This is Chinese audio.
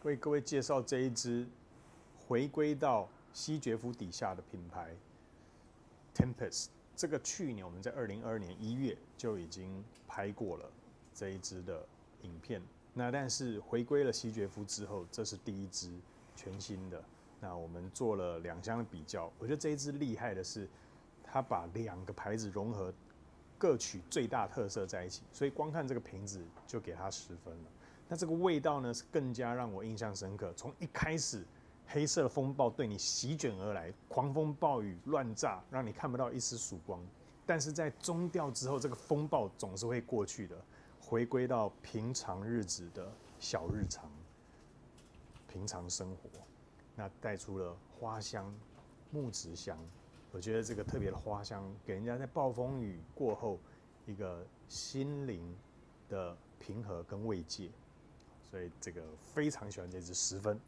为各位介绍这一支回归到西决夫底下的品牌 Tempest。这个去年我们在2022年1月就已经拍过了这一支的影片。那但是回归了西决夫之后，这是第一支全新的。那我们做了2相的比较，我觉得这一支厉害的是，它把2个牌子融合，各取最大特色在一起，所以光看这个瓶子就给它10分了。那这个味道呢，是更加让我印象深刻。从一开始，黑色风暴对你席卷而来，狂风暴雨乱炸，让你看不到一丝曙光。但是在中调之后，这个风暴总是会过去的，回归到平常日子的小日常、平常生活。那带出了花香、木质香。我觉得这个特别的花香，给人家在暴风雨过后一个心灵的平和跟慰藉。所以这个非常喜欢这支10分。